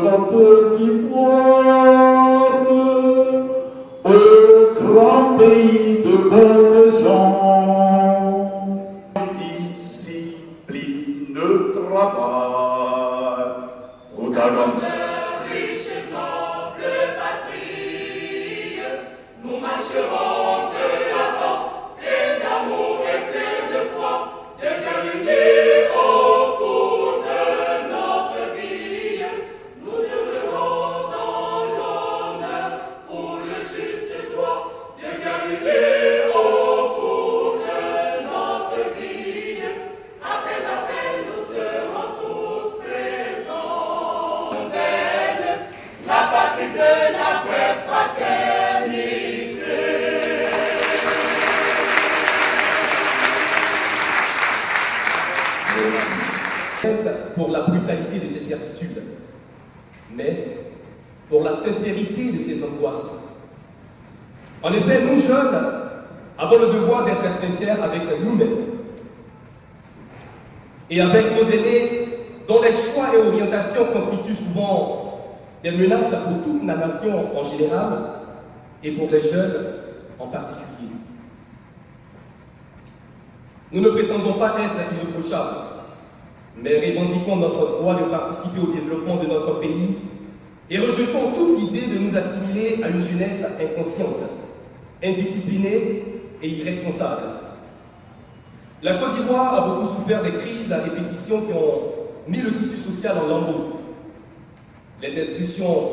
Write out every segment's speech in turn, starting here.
Côte d'Ivoire, au grand pays de bonnes gens. Discipline, travail, au talent. Riche et noble patrie, nous marcherons de l'avant, et d'amour et plein de foi, de cœur unis au cours de notre vie. Nous œuvrerons dans l'honneur pour le juste droit, de cœur unis au cours de notre vie. À tes appels, nous serons tous présents. La patrie de la vraie fraternité. Pour la brutalité de ses certitudes, mais pour la sincérité de ses angoisses. En effet, nous jeunes avons le devoir d'être sincères avec nous-mêmes et avec nos aînés, dont les choix et orientations constituent souvent des menaces pour toute la nation en général et pour les jeunes en particulier. Nous ne prétendons pas être irréprochables, mais revendiquons notre droit de participer au développement de notre pays et rejetons toute idée de nous assimiler à une jeunesse inconsciente, indisciplinée et irresponsable. La Côte d'Ivoire a beaucoup souffert des crises à répétition qui ont mis le tissu social en lambeaux. Les destructions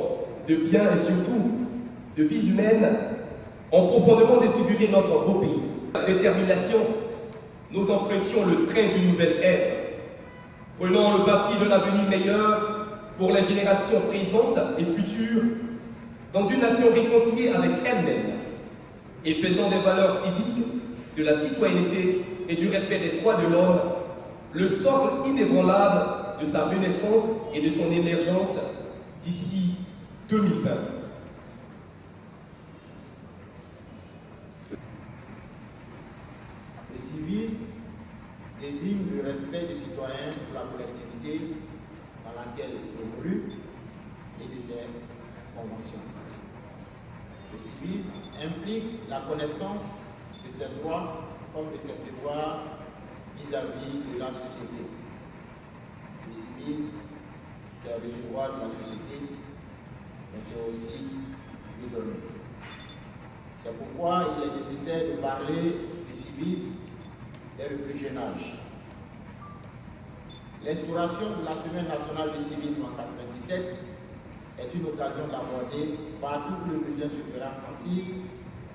de biens et surtout de vies humaines ont profondément défiguré notre beau pays. La détermination, nous empruntions le train d'une nouvelle ère. Prenons le parti de l'avenir meilleur pour les générations présentes et futures, dans une nation réconciliée avec elle-même et faisant des valeurs civiques, de la citoyenneté et du respect des droits de l'homme le socle inébranlable de sa renaissance et de son émergence d'ici 2020. Le civisme désigne le respect du citoyen pour la collectivité dans laquelle il évolue et de ses conventions. Le civisme implique la connaissance de ses droits comme de ses devoirs vis-à-vis de la société. Le civisme, c'est recevoir de la société, mais c'est aussi lui donner. C'est pourquoi il est nécessaire de parler du civisme dès le plus jeune âge. L'instauration de la Semaine nationale du civisme en 1997 est une occasion d'aborder partout où le besoin se fera sentir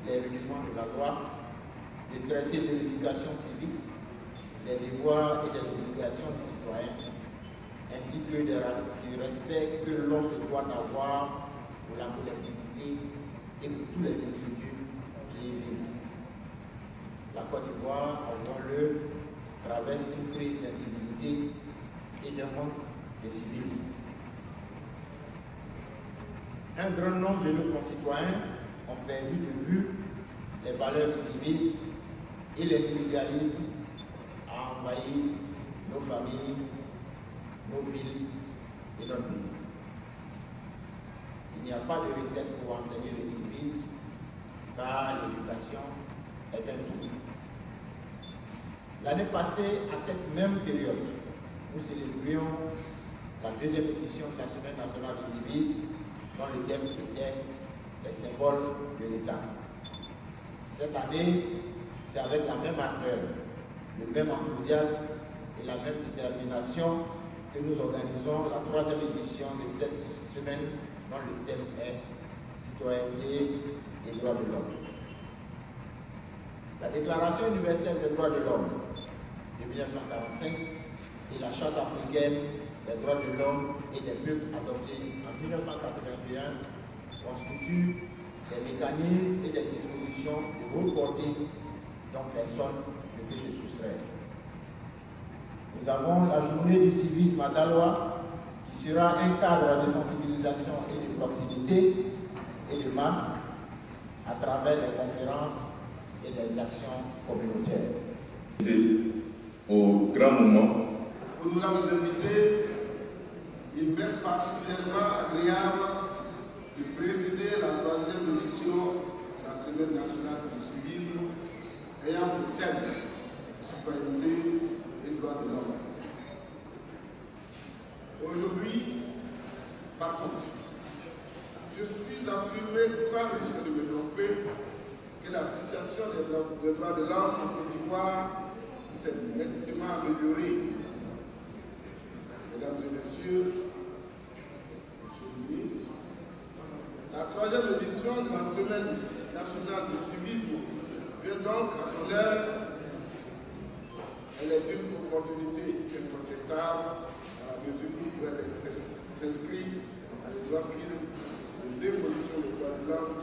les rudiments de la loi, de traiter de l'éducation civique, des devoirs et des obligations des citoyens, ainsi que du respect que l'on se doit d'avoir pour la collectivité et pour tous les individus qui y vivent. La Côte d'Ivoire, avouons-le, traverse une crise d'incivilité et d'un manque de civisme. Un grand nombre de nos concitoyens ont perdu de vue les valeurs du civisme et l'individualisme a envahi nos familles, nos villes et notre pays. Il n'y a pas de recette pour enseigner le civisme, car l'éducation est un tout. L'année passée, à cette même période, nous célébrions la deuxième édition de la Semaine nationale du civisme, dont le thème était les symboles de l'État. Cette année, c'est avec la même ardeur, le même enthousiasme et la même détermination que nous organisons la troisième édition de cette semaine dont le thème est citoyenneté et droits de l'homme. La Déclaration universelle des droits de l'homme de 1945 et la Charte africaine des droits de l'homme et des peuples adoptée en 1981 constituent des mécanismes et des dispositions de haute portée dont personne ne peut se soustraire. Nous avons la journée du civisme à Daloa, qui sera un cadre de sensibilisation et de proximité et de masse à travers des conférences et des actions communautaires. Au grand moment, où nous avons invité Il m'est particulièrement agréable de présider la 3e édition de la Semaine nationale du civisme ayant pour thème citoyenneté et droits de l'homme. Aujourd'hui, par contre, je suis affirmé sans risque de me tromper que la situation des droits de l'homme en Côte d'Ivoire s'est nettement améliorée. Mesdames et messieurs, monsieur le ministre, la 3e édition de la Semaine nationale du civisme vient donc à son heure. Elle est une opportunité incontestable à la mesure où elle s'inscrit dans les droits fils de l'évolution des droits de l'homme